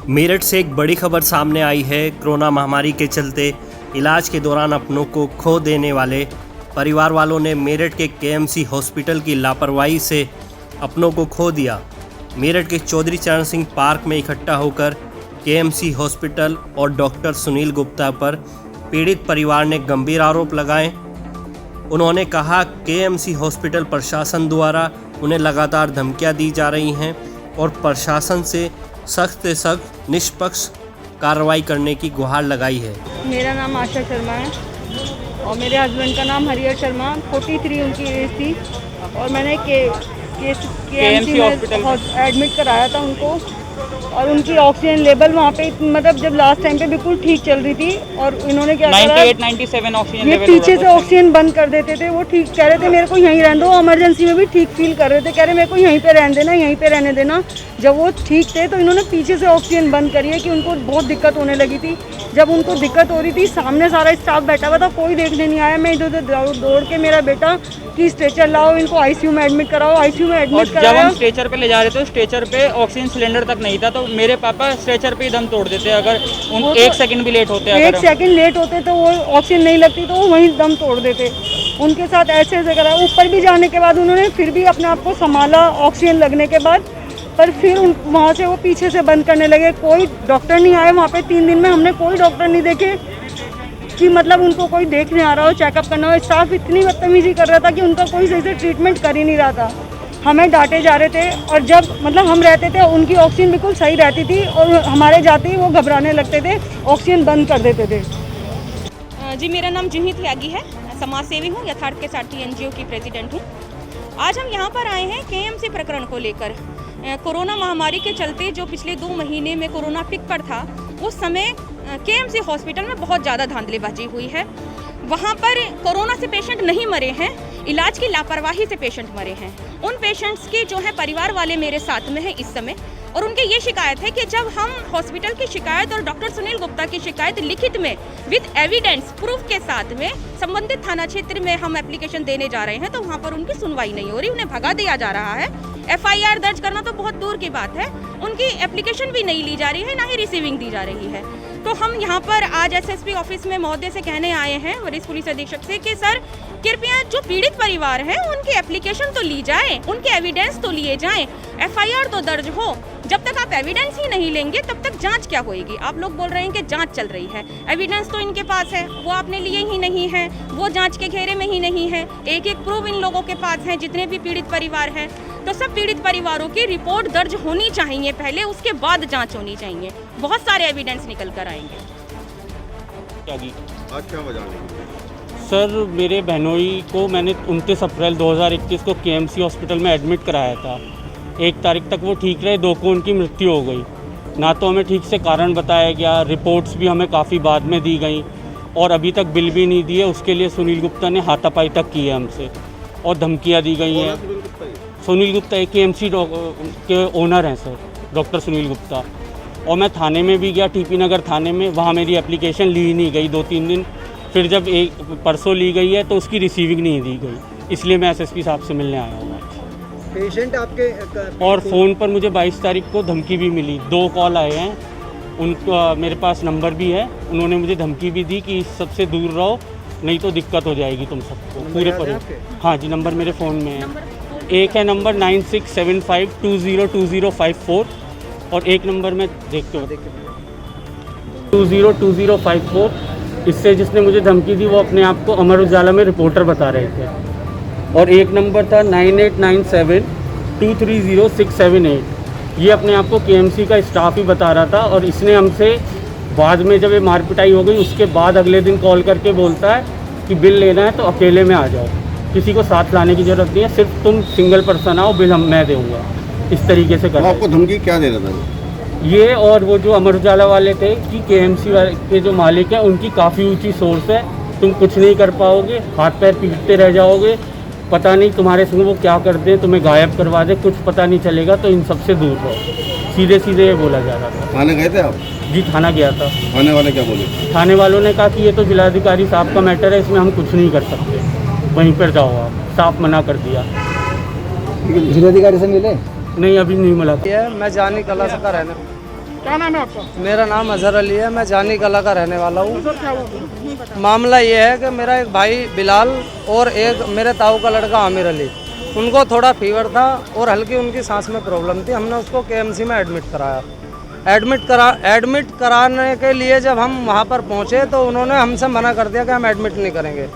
मेरठ से एक बड़ी खबर सामने आई है। कोरोना महामारी के चलते इलाज के दौरान अपनों को खो देने वाले परिवार वालों ने मेरठ के केएमसी हॉस्पिटल की लापरवाही से अपनों को खो दिया। मेरठ के चौधरी चरण सिंह पार्क में इकट्ठा होकर केएमसी हॉस्पिटल और डॉक्टर सुनील गुप्ता पर पीड़ित परिवार ने गंभीर आरोप लगाए। उन्होंने कहा केएमसी हॉस्पिटल प्रशासन द्वारा उन्हें लगातार धमकियां दी जा रही हैं और प्रशासन से सख्त से सख्त निष्पक्ष कार्रवाई करने की गुहार लगाई है। मेरा नाम आशा शर्मा है और मेरे हस्बैंड का नाम हरिहर शर्मा, 43 उनकी एज थी और मैंने केएमसी में एडमिट कराया था उनको। और उनकी ऑक्सीजन लेवल वहाँ पे मतलब जब लास्ट टाइम पे बिल्कुल ठीक चल रही थी और इन्होंने क्या करा 98-97 ऑक्सीजन लेवल पीछे से ऑक्सीजन बंद कर देते थे। वो ठीक कह रहे थे मेरे को यहीं रहने दो, इमरजेंसी में भी ठीक फील कर रहे थे, कह रहे मेरे को यहीं पे रहने देना, यहीं पे रहने देना। जब वो ठीक थे तो इन्होंने पीछे से ऑक्सीजन बंद करी है कि उनको बहुत दिक्कत होने लगी थी। जब उनको दिक्कत हो रही थी सामने सारा स्टाफ बैठा हुआ था, कोई देखने नहीं आया। मैं इधर उधर दौड़ के मेरा बेटा कि स्ट्रेचर लाओ, इनको आईसीयू में एडमिट कराओ, आईसीयू में एडमिट कराया। जब हम स्ट्रेचर पे ले जा रहे थे स्ट्रेचर पे ऑक्सीजन सिलेंडर तक नहीं था, तो मेरे पापा स्ट्रेचर पे ही दम तोड़ देते अगर एक सेकंड भी लेट होते। एक सेकंड लेट होते तो वो ऑक्सीजन नहीं लगती तो वो वहीं दम तोड़ देते। उनके साथ ऐसे ऐसे करा। ऊपर भी जाने के बाद उन्होंने फिर भी अपने आप को संभाला ऑक्सीजन लगने के बाद, पर फिर वहाँ से वो पीछे से बंद करने लगे। कोई डॉक्टर नहीं आया वहाँ पे 3 दिन में, हमने कोई डॉक्टर नहीं देखे कि मतलब उनको कोई देखने आ रहा हो, चेकअप करना हो। स्टाफ इतनी बदतमीजी कर रहा था कि उनका कोई सही से ट्रीटमेंट कर ही नहीं रहा था। हमें डांटे जा रहे थे और जब मतलब हम रहते थे उनकी ऑक्सीजन बिल्कुल सही रहती थी और हमारे जाते ही वो घबराने लगते थे, ऑक्सीजन बंद कर देते थे। जी, मेरा नाम जूही त्यागी है, समाज सेवी हूँ, यथार्थ के साथी एनजीओ की प्रेसिडेंट हूँ। आज हम यहाँ पर आए हैं केएमसी प्रकरण को लेकर। कोरोना महामारी के चलते जो पिछले 2 महीने में कोरोना पिक पर था, उस समय केएमसी हॉस्पिटल में बहुत ज़्यादा धांधलीबाजी हुई है। वहाँ पर कोरोना से पेशेंट नहीं मरे हैं, इलाज की लापरवाही से पेशेंट मरे हैं। उन पेशेंट्स के जो है परिवार वाले मेरे साथ में हैं इस समय, और उनकी ये शिकायत है कि जब हम हॉस्पिटल की शिकायत और डॉक्टर सुनील गुप्ता की शिकायत लिखित में विद एविडेंस प्रूफ के साथ में संबंधित थाना क्षेत्र में हम एप्लीकेशन देने जा रहे हैं, तो वहाँ पर उनकी सुनवाई नहीं हो रही, उन्हें भगा दिया जा रहा है। एफआईआर दर्ज करना तो बहुत दूर की बात है, उनकी एप्लीकेशन भी नहीं ली जा रही है, ना ही रिसीविंग दी जा रही है। तो हम यहाँ पर आज एसएसपी ऑफिस में महोदय से कहने आए हैं, वरिष्ठ पुलिस अधीक्षक से, कि सर कृपया जो पीड़ित परिवार हैं उनकी एप्लीकेशन तो ली जाए, उनके एविडेंस तो लिए जाएं, एफआईआर तो दर्ज हो। जब तक आप एविडेंस ही नहीं लेंगे तब तक जांच क्या होएगी? आप लोग बोल रहे हैं कि जांच चल रही है, एविडेंस तो इनके पास है, वो आपने लिए ही नहीं है, वो जांच के घेरे में ही नहीं है। एक एक प्रूफ इन लोगों के पास है, जितने भी पीड़ित परिवार हैं। तो सब पीड़ित परिवारों की रिपोर्ट दर्ज होनी चाहिए पहले, उसके बाद जांच होनी चाहिए। बहुत सारे एविडेंस निकल कर आएंगे। आज क्या वजह? सर, मेरे बहनोई को मैंने 29 अप्रैल 2021 को केएमसी हॉस्पिटल में एडमिट कराया था। 1 तारीख तक वो ठीक रहे, 2 को उनकी मृत्यु हो गई। ना तो हमें ठीक से कारण बताया गया, रिपोर्ट्स भी हमें काफ़ी बाद में दी गई और अभी तक बिल भी नहीं दिए। उसके लिए सुनील गुप्ता ने हाथापाई तक की है हमसे और धमकियाँ दी गई हैं। सुनील गुप्ता एक केएमसी के ओनर हैं सर, डॉक्टर सुनील गुप्ता। और मैं थाने में भी गया, टीपी नगर थाने में, वहाँ मेरी एप्लीकेशन ली नहीं गई 2-3 दिन। फिर जब परसों ली गई है तो उसकी रिसीविंग नहीं दी गई, इसलिए मैं एसएसपी साहब से मिलने आया हूँ। पेशेंट आपके और फ़ोन पर मुझे 22 तारीख को धमकी भी मिली, 2 कॉल आए हैं उनका, मेरे पास नंबर भी है। उन्होंने मुझे धमकी भी दी कि इस सबसे दूर रहो, नहीं तो दिक्कत हो जाएगी तुम सबको पूरे परिवार। हाँ जी, नंबर मेरे फ़ोन में है। एक है नंबर 9675202054 और एक नंबर में देखते हो 202054। इससे जिसने मुझे धमकी दी वो अपने आप को अमर उजाला में रिपोर्टर बता रहे थे। और एक नंबर था 9897230678। ये अपने आप को केएमसी का स्टाफ ही बता रहा था। और इसने हमसे बाद में जब ये मारपिटाई हो गई उसके बाद अगले दिन कॉल करके बोलता है कि बिल लेना है तो अकेले में आ जाओ, किसी को साथ लाने की ज़रूरत नहीं है, सिर्फ तुम सिंगल पर्सन आओ, बिल मैं दूँगा। इस तरीके से कर आपको धमकी क्या दे रहा था ये? और वो जो अमर उजाला वाले थे कि केएमसी के जो मालिक हैं उनकी काफ़ी ऊंची सोर्स है, तुम कुछ नहीं कर पाओगे, हाथ पैर पीटते रह जाओगे, पता नहीं तुम्हारे संग वो क्या कर दें, तुम्हें गायब करवा दे, कुछ पता नहीं चलेगा, तो इन सबसे दूर रहो। सीधे सीधे ये बोला जा रहा था। थाने गए थे आप? जी, थाना गया था। थाने वाले क्या बोले? थाने वालों ने कहा कि ये तो जिलाधिकारी साहब का मैटर है, इसमें हम कुछ नहीं कर सकते, वहीं पर जाओ आप। साफ मना कर दिया। जिलाधिकारी से मिले? नहीं, अभी नहीं मिला। मैं जानी कला सका रहना क्या नाम है आपका? मेरा नाम अजहर अली है, मैं जानी कला का रहने वाला हूँ। सर क्या हुआ? मामला ये है कि मेरा एक भाई बिलाल और एक मेरे ताऊ का लड़का आमिर अली, उनको थोड़ा फीवर था और हल्की उनकी सांस में प्रॉब्लम थी। हमने उसको केएमसी में एडमिट कराया। एडमिट कराने के लिए जब हम वहाँ पर पहुँचे तो उन्होंने हमसे मना कर दिया कि हम एडमिट नहीं करेंगे।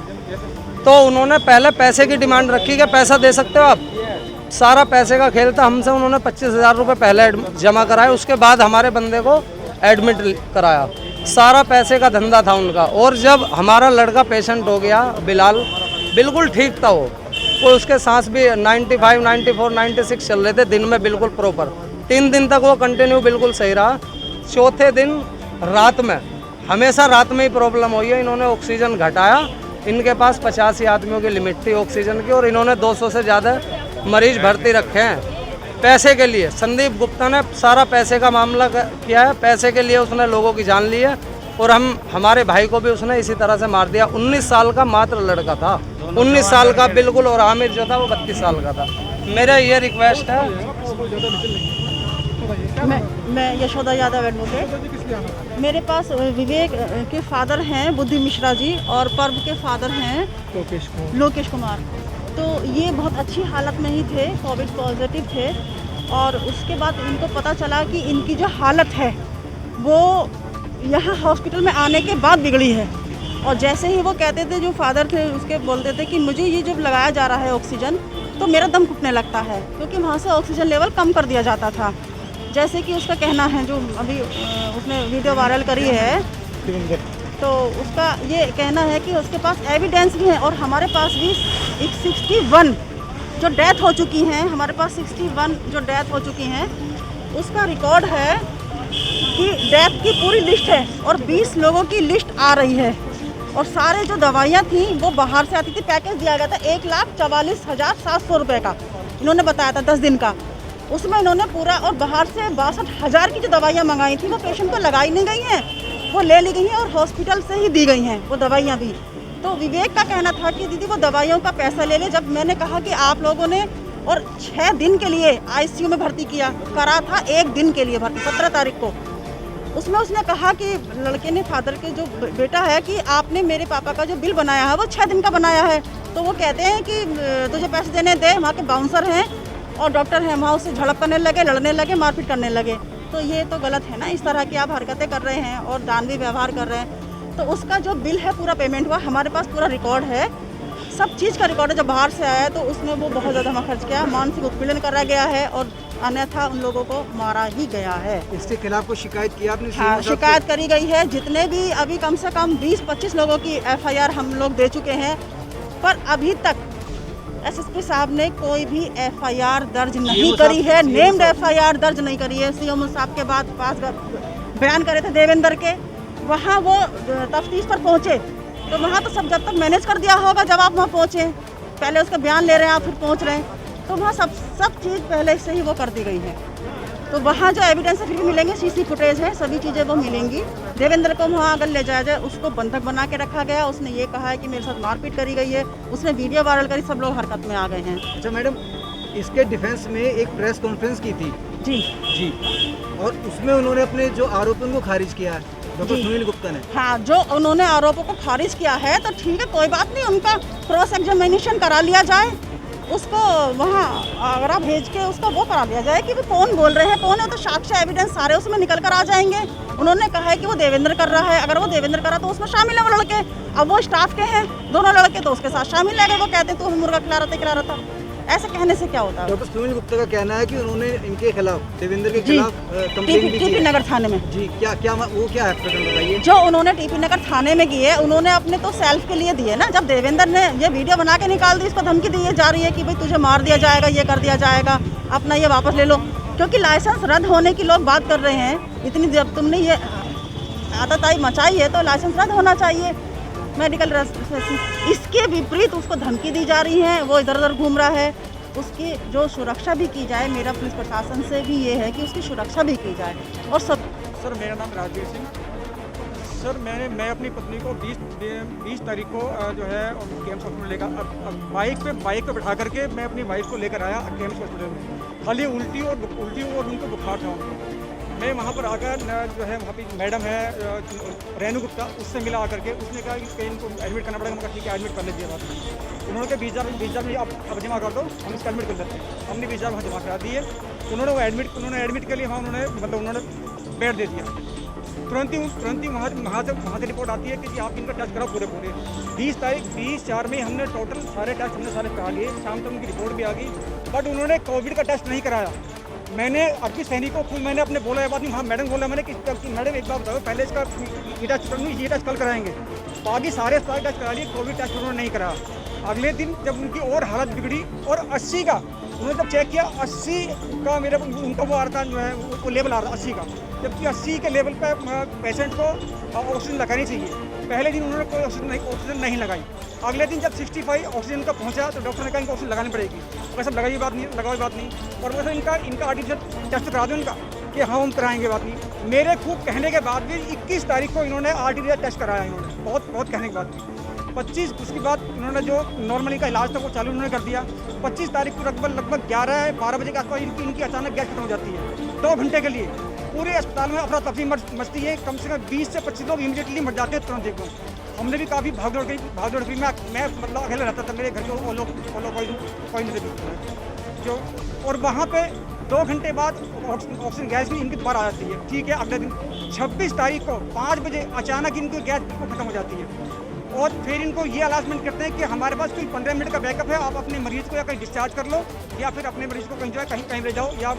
तो उन्होंने पहले पैसे की डिमांड रखी कि पैसा दे सकते हो आप। सारा पैसे का खेल था। हमसे उन्होंने 25,000 रुपये पहले जमा कराए, उसके बाद हमारे बंदे को एडमिट कराया। सारा पैसे का धंधा था उनका। और जब हमारा लड़का पेशेंट हो गया बिलाल, बिल्कुल ठीक था वो उसके सांस भी 95, 94, 96 चल रहे थे दिन में, बिल्कुल प्रॉपर। 3 दिन तक वो कंटिन्यू बिल्कुल सही रहा। चौथे दिन रात में, हमेशा रात में ही प्रॉब्लम हुई है। इन्होंने ऑक्सीजन घटाया। इनके पास 85 आदमियों की लिमिट थी ऑक्सीजन की और इन्होंने 200 से ज़्यादा मरीज भर्ती रखे हैं पैसे के लिए। संदीप गुप्ता ने सारा पैसे का मामला किया है। पैसे के लिए उसने लोगों की जान ली है और हमारे भाई को भी उसने इसी तरह से मार दिया। 19 साल का मात्र लड़का था, 19 साल का बिल्कुल, और आमिर जो था वो 32 साल का था। मेरा ये रिक्वेस्ट है। मैं यशोदा यादव एडवोकेट। मेरे पास विवेक के फादर हैं बुद्धि मिश्रा जी और पर्व के फादर हैं लोकेश कुमार। तो ये बहुत अच्छी हालत में ही थे, कोविड पॉजिटिव थे। और उसके बाद इनको पता चला कि इनकी जो हालत है वो यहाँ हॉस्पिटल में आने के बाद बिगड़ी है। और जैसे ही वो कहते थे, जो फादर थे उसके बोलते थे कि मुझे ये जब लगाया जा रहा है ऑक्सीजन तो मेरा दम घुटने लगता है, क्योंकि वहाँ से ऑक्सीजन लेवल कम कर दिया जाता था। जैसे कि उसका कहना है, जो अभी उसने वीडियो वायरल करी है, तो उसका ये कहना है कि उसके पास एविडेंस भी है। और हमारे पास भी 61 जो डेथ हो चुकी हैं, हमारे पास 61 जो डेथ हो चुकी हैं उसका रिकॉर्ड है कि डेथ की पूरी लिस्ट है और 20 लोगों की लिस्ट आ रही है। और सारे जो दवाइयाँ थी वो बाहर से आती थी। पैकेज दिया गया था 1,44,700 रुपये का, इन्होंने बताया था 10 दिन का। उसमें इन्होंने पूरा, और बाहर से 62,000 की जो दवाइयाँ मंगाई थी वो पेशेंट को लगाई नहीं गई हैं, वो ले ली गई हैं और हॉस्पिटल से ही दी गई हैं वो दवाइयाँ भी। तो विवेक का कहना था कि दीदी वो दवाइयों का पैसा ले ले। जब मैंने कहा कि आप लोगों ने और 6 दिन के लिए आईसीयू में भर्ती करा था, 1 दिन के लिए भर्ती 17 तारीख को, उसमें उसने कहा कि लड़के ने, फादर के जो बेटा है, कि आपने मेरे पापा का जो बिल बनाया है वो 6 दिन का बनाया है। तो वो कहते हैं कि तुझे पैसे देने दे, वहाँ के बाउंसर हैं और डॉक्टर हैं, वहाँ उससे झड़प करने लगे, लड़ने लगे, मारपीट करने लगे। तो ये तो गलत है ना, इस तरह की आप हरकतें कर रहे हैं और दानवी व्यवहार कर रहे हैं। तो उसका जो बिल है पूरा पेमेंट हुआ, हमारे पास पूरा रिकॉर्ड है, सब चीज़ का रिकॉर्ड है। जब बाहर से आया तो उसमें वो बहुत ज़्यादा खर्च किया, मानसिक उत्पीड़न करा गया है और अन्यथा उन लोगों को मारा ही गया है। इसके खिलाफ कोई शिकायत की आपने? हाँ, शिकायत करी गई है। जितने भी अभी कम से कम 20-25 लोगों की FIR हम लोग दे चुके हैं, पर अभी तक SSP साहब ने कोई भी FIR दर्ज नहीं करी है, नेम्ड FIR दर्ज नहीं करी है। CM साहब के बाद पास बयान करे थे देवेंद्र के, वहाँ वो तफ्तीश पर पहुँचे तो वहाँ तो सब जब तक मैनेज कर दिया होगा, जब आप वहाँ पहुँचे, पहले उसका बयान ले रहे हैं आप, फिर पहुँच रहे हैं, तो वहाँ सब चीज़ पहले से ही वो कर दी गई है। तो वहाँ जो एविडेंस है फिर भी मिलेंगे, CC फुटेज है, सभी चीज़ें वो मिलेंगी। देवेंद्र को वहाँ अगर ले जाया जाए, उसको बंधक बना के रखा गया, उसने ये कहा है कि मेरे साथ मारपीट करी गई है, उसने वीडियो वायरल करी, सब लोग हरकत में आ गए हैं। अच्छा मैडम, इसके डिफेंस में एक प्रेस कॉन्फ्रेंस की थी जी, और उसमें उन्होंने अपने जो आरोप उनको खारिज किया है डॉक्टर सुनील गुप्ता ने। हाँ, जो उन्होंने आरोपों को खारिज किया है तो ठीक है, कोई बात नहीं, उनका क्रॉस एग्जामिनेशन करा लिया जाए, उसको वहाँ आगरा भेज के उसका वो करा लिया जाए कि वो कौन बोल रहे हैं, कौन है। तो साक्ष्य एविडेंस सारे उसमें निकल कर आ जाएंगे। उन्होंने कहा है कि वो देवेंद्र कर रहा है, अगर वो देवेंद्र करा तो उसमें शामिल है वो लड़के। अब वो स्टाफ के हैं दोनों लड़के, तो उसके साथ शामिल है। वो कहते तो मुर्गा खिला रहा था, ऐसे कहने से क्या होता है। डॉक्टर सुनील गुप्ता का कहना है कि उन्होंने इनके खिलाफ, देवेंद्र के खिलाफ कंप्लेंट भी की TP नगर थाने में। जी, क्या वो क्या है प्रकरण बताइए। जो उन्होंने TP नगर थाने में की है, उन्होंने अपने तो सेल्फ के लिए दिए ना। जब देवेंद्र ने ये वीडियो बना के निकाल दी, इसको धमकी दी जा रही है कि भाई तुझे मार दिया जाएगा, ये कर दिया जाएगा, अपना ये वापस ले लो, क्योंकि लाइसेंस रद्द होने की लोग बात कर रहे हैं। इतनी जब तुमने ये आतताई मचाई है तो लाइसेंस रद्द होना चाहिए, मेडिकल। इसके विपरीत उसको धमकी दी जा रही है, वो इधर उधर घूम रहा है। उसकी जो सुरक्षा भी की जाए, मेरा पुलिस प्रशासन से भी ये है कि उसकी सुरक्षा भी की जाए। और सब सर, मेरा नाम राजवीर सिंह। सर, मैं अपनी पत्नी को 20 तारीख को जो है KMC हॉस्पिटल लेकर, बाइक पे बैठा करके मैं अपनी वाइफ को लेकर आया KMC हॉस्पिटल में। खाली उल्टी और उनको बुखार था उनको। मैं वहाँ पर आकर जो है वहाँ पे मैडम है रेणु गुप्ता, उससे मिला आकर के। उसने कहा कि कहीं इनको एडमिट करना पड़ेगा। मैं ठीक है एडमिट कर लीजिए बात। उन्होंने कहा 20,000 में आप जमा कर दो, हम इसका एडमिट कर लेते हैं। हमने 20,000 वहाँ जमा करा दिए। उन्होंने एडमिट के लिए वहाँ उन्होंने बेड दे दिया। तुरंत ही वहाँ से रिपोर्ट आती है कि आप इनका टेस्ट कराओ पूरे 20/4 में हमने टोटल सारे टेस्ट हमने करा लिए। शाम तक उनकी रिपोर्ट भी आ गई, बट उन्होंने कोविड का टेस्ट नहीं कराया। मैंने अर्पित सैनी को खुद मैंने अपने बोला है बात नहीं। हाँ मैडम बोला मैंने कि मैडम एक बार बताओ, पहले इसका ये टेस्ट कल कराएंगे। बाकी सारे टेस्ट करा लिए, कोविड टेस्ट उन्होंने नहीं कराया। अगले दिन जब उनकी और हालत बिगड़ी और 80 का उन्होंने जब चेक किया, 80 का मेरे उनका वो आ रहा था जो है वो लेवल आ रहा था 80 का, जबकि 80 के लेवल पे पेशेंट को ऑक्सीजन लगानी चाहिए। पहले दिन उन्होंने कोई ऑक्सीजन नहीं लगाई। अगले दिन जब 65 ऑक्सीजन का पहुंचा तो डॉक्टर ने कहा इनको ऑक्सीजन लगानी पड़ेगी। वैसे लगाई बात नहीं। और वैसे इनका आर्टिफिशियल टेस्ट करा दो इनका कि हाँ हम कराएंगे, बात नहीं। मेरे खूब कहने के बाद भी 21 तारीख को इन्होंने आर्टिफिशियल टेस्ट कराया। इन्होंने बहुत कहने के बाद 25 उसके बाद उन्होंने जो नॉर्मली का इलाज था वो चालू उन्होंने कर दिया। 25 तारीख को लगभग 11-12 बजे के आसपास इनकी अचानक गैस खत्म हो जाती है 2 घंटे के लिए। पूरे अस्पताल में अफरा तफरी मचती है। कम से कम 20 से 25 लोग इमीडिएटली मर जाते हैं तुरंत एकदम। हमने भी काफ़ी भागदौड़ की। मैं मतलब अकेला रहता था, मेरे घर के वो लोग कोई नहीं जो। और वहाँ पे 2 घंटे बाद ऑक्सीजन गैस भी इनकी दोबारा आ जाती है। ठीक है, अगले दिन 26 तारीख को 5 बजे अचानक इनकी गैस बिल्कुल खत्म हो जाती है। और फिर इनको ये अनाउंसमेंट करते हैं कि हमारे पास कोई 15 मिनट का बैकअप है, आप अपने मरीज़ को या कहीं डिस्चार्ज कर लो या फिर अपने मरीज़ को कहीं जो है कहीं ले जाओ या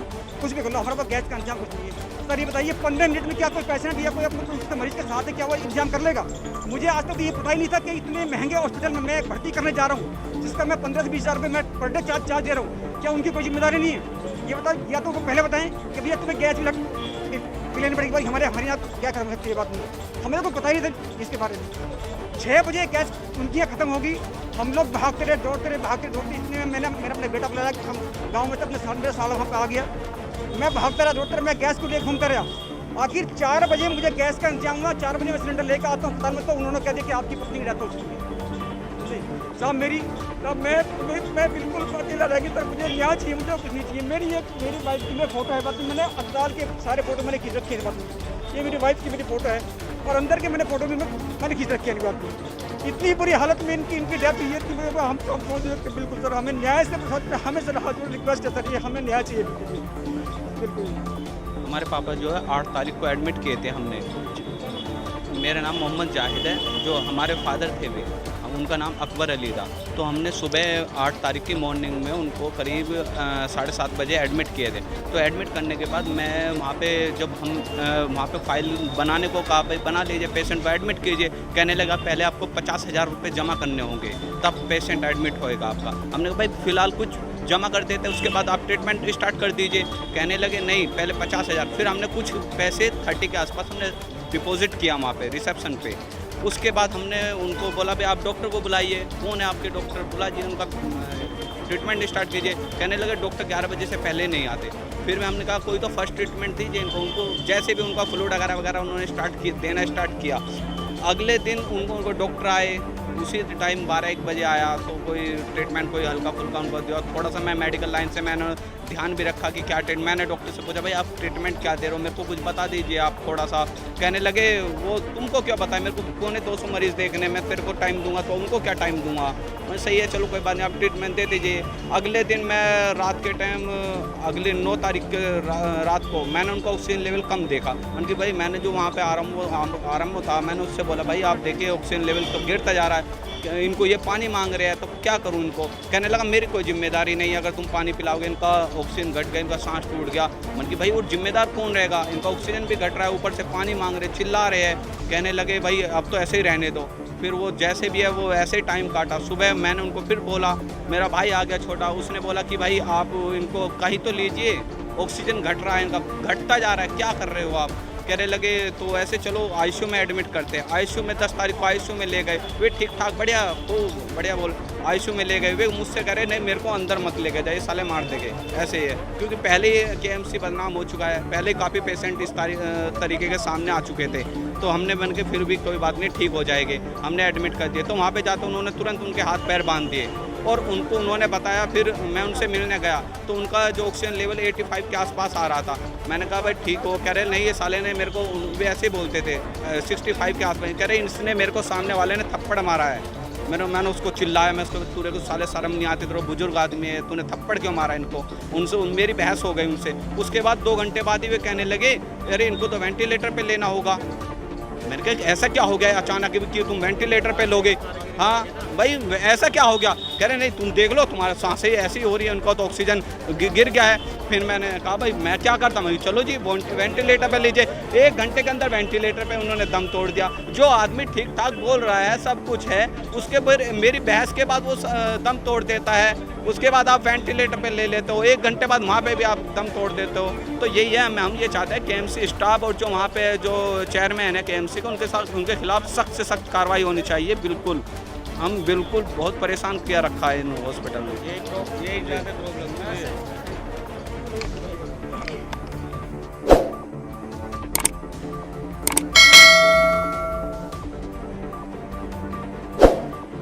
कुछ भी कर लो, हमारे पास गैस का इंतजाम कुछ नहीं है। सर ये बताइए 15 मिनट में क्या कोई पेशेंट या कोई अपने मरीज़ के साथ है क्या वो इंतजाम कर लेगा? मुझे आज तक ये पता ही नहीं था कि इतने महंगे हॉस्पिटल में मैं भर्ती करने जा रहा हूँ, जिसका मैं 15 से 20 हज़ार रुपये मैं पर डे चार्ज दे रहा हूँ। क्या उनकी कोई जिम्मेदारी नहीं है? ये बताओ, या तो वो पहले बताएं कि भैया तुम्हें गैस लेनी पड़ेगी। भाई हमारे यहाँ क्या कर सकती है, बात नहीं। हमें तो कोई पता ही नहीं था इसके बारे में। 6 बजे गैस उनकी खत्म होगी। हम लोग भागते रहे, दौड़ते। इसलिए मैंने अपने बेटा बुलाया कि हम गांव में अपने साथ मेरा साला वहाँ पर आ गया। मैं भागता रहा, दौड़ता रहा, मैं गैस को लेकर घूमता रहा। आखिर 4 बजे मुझे गैस का इंतजाम हुआ। 4 बजे मैं सिलेंडर लेकर आता हूँ अस्पताल में, तो उन्होंने कह दिया कि आपकी पत्नी की डेथ हो चुकी है। साहब मैं बिल्कुल अकेला रह गया। सर मुझे न्याय चाहिए, मुझे कुछ नहीं चाहिए। मेरी वाइफ की मैं फोटो है, बात मैंने अस्पताल के सारे फोटो मैंने खींच रखे हैं। बात ये मेरी वाइफ की मेरी फोटो है और अंदर के मैंने फोटो भी मैंने खींच रखी है। बात इतनी बुरी हालत में इनकी डेथ हुई है कि हम तो बिल्कुल सर हमें न्याय से हमें सर हाथ रिक्वेस्ट है सर, ये हमें न्याय चाहिए बिल्कुल। हमारे पापा जो है 8 तारीख को एडमिट किए थे हमने। मेरा नाम मोहम्मद जाहिद है, जो हमारे फादर थे वे उनका नाम अकबर अली था। तो हमने सुबह 8 तारीख की मॉर्निंग में उनको करीब 7:30 बजे एडमिट किए थे। तो एडमिट करने के बाद मैं वहाँ पे जब हम वहाँ पे फाइल बनाने को कहा, भाई बना लीजिए, पेशेंट को एडमिट कीजिए। कहने लगा पहले आपको 50,000 रुपये जमा करने होंगे तब पेशेंट एडमिट होएगा आपका। हमने कहा भाई फ़िलहाल कुछ जमा कर देते, उसके बाद आप ट्रीटमेंट स्टार्ट कर दीजिए। कहने लगे नहीं पहले 50,000। फिर हमने कुछ पैसे 30 के आसपास हमने डिपॉजिट किया वहाँ पे रिसेप्शन पे। उसके बाद हमने उनको बोला भाई आप डॉक्टर को बुलाइए, कौन है आपके डॉक्टर, बुला जी उनका ट्रीटमेंट स्टार्ट कीजिए। कहने लगे डॉक्टर 11 बजे से पहले नहीं आते। फिर हमने कहा कोई तो फर्स्ट ट्रीटमेंट दीजिए उनको जैसे भी उनका फ्लूइड वगैरह उन्होंने देना स्टार्ट किया। अगले दिन उनको डॉक्टर आए, उसी टाइम 12-1 बजे आया तो कोई ट्रीटमेंट कोई हल्का फुल्का उनको दिया। थोड़ा सा मैं मेडिकल लाइन से मैंने ध्यान भी रखा कि क्या ट्रीटमेंट। मैंने डॉक्टर से पूछा भाई आप ट्रीटमेंट क्या दे रहे हो, मेरे को कुछ बता दीजिए आप थोड़ा सा। कहने लगे वो तुमको क्या पता है, मेरे को पौने 200 मरीज़ देखने, मैं तेरे को टाइम दूंगा तो उनको क्या टाइम दूंगा। मैं सही है चलो कोई बात नहीं, आप ट्रीटमेंट दे दीजिए। अगले दिन मैं रात के टाइम अगले 9 तारीख के रात को मैंने उनका ऑक्सीजन लेवल कम देखा। उनकी भाई मैंने जो वहाँ पे आरम्भ था मैंने उससे बोला भाई आप देखिए ऑक्सीजन लेवल तो गिरता जा रहा है, इनको ये पानी मांग रहे हैं तो क्या करूं इनको। कहने लगा मेरी कोई जिम्मेदारी नहीं, अगर तुम पानी पिलाओगे इनका ऑक्सीजन घट गया, इनका सांस टूट गया। मन की भाई वो जिम्मेदार कौन रहेगा, इनका ऑक्सीजन भी घट रहा है ऊपर से पानी मांग रहे, चिल्ला रहे हैं। कहने लगे भाई अब तो ऐसे ही रहने दो। फिर वो जैसे भी है वो ऐसे ही टाइम काटा। सुबह मैंने उनको फिर बोला, मेरा भाई आ गया छोटा, उसने बोला कि भाई आप इनको कहीं तो लीजिए, ऑक्सीजन घट रहा है इनका, घटता जा रहा है, क्या कर रहे हो आप। कहने लगे तो ऐसे चलो आईसीयू में एडमिट करते हैं। आईसीयू में 10 तारीख को आईसीयू में ले गए, वे ठीक ठाक बढ़िया खूब बढ़िया बोल आईसीयू में ले गए। वे मुझसे कह रहे नहीं मेरे को अंदर मत ले गए, जाइए साले मार देंगे। ऐसे ही है क्योंकि पहले ही केएमसी बदनाम हो चुका है, पहले काफ़ी पेशेंट इस तरीके के सामने आ चुके थे। तो हमने बन के फिर भी कोई बात नहीं ठीक हो जाएगी, हमने एडमिट कर दिए। तो वहाँ पर जाते उन्होंने तुरंत उनके हाथ पैर बांध दिए। और उनको उन्होंने बताया। फिर मैं उनसे मिलने गया तो उनका जो ऑक्सीजन लेवल 85 के आसपास आ रहा था। मैंने कहा भाई ठीक हो, कह रहे नहीं ये साले ने मेरे को, वे ऐसे ही बोलते थे 65 के आसपास, कह रहे इसने मेरे को सामने वाले ने थप्पड़ मारा है। मैंने उसको चिल्लाया, मैं उसको तूने को साले शर्म नहीं आती, तेरे बुजुर्ग आदमी है, तूने थप्पड़ क्यों मारा इनको। उनसे मेरी बहस हो गई उनसे। उसके बाद 2 घंटे बाद ही वे कहने लगे अरे इनको तो वेंटिलेटर पे लेना होगा। मैंने कहा ऐसा क्या हो गया अचानक कि तुम वेंटिलेटर पे लोगे। हाँ भाई ऐसा क्या हो गया। कह रहे नहीं तुम देख लो तुम्हारा सांसें ऐसी हो रही है, उनका तो ऑक्सीजन गिर गया है। फिर मैंने कहा भाई मैं क्या करता हूँ, चलो जी वेंटिलेटर पे लीजिए। 1 घंटे के अंदर वेंटिलेटर पे उन्होंने दम तोड़ दिया। जो आदमी ठीक ठाक बोल रहा है, सब कुछ है, उसके बाद मेरी बहस के बाद वो दम तोड़ देता है। उसके बाद आप वेंटिलेटर पे ले लेते हो, 1 घंटे बाद वहाँ पे भी आप दम तोड़ देते हो। तो यही है, हम ये चाहते हैं KMC स्टाफ और जो वहाँ पे जो चेयरमैन है KMC का, उनके खिलाफ सख्त से सख्त कार्रवाई होनी चाहिए। बिल्कुल हम बिल्कुल बहुत परेशान किया रखा है इन हॉस्पिटल में। यही ज़्यादा प्रॉब्लम है।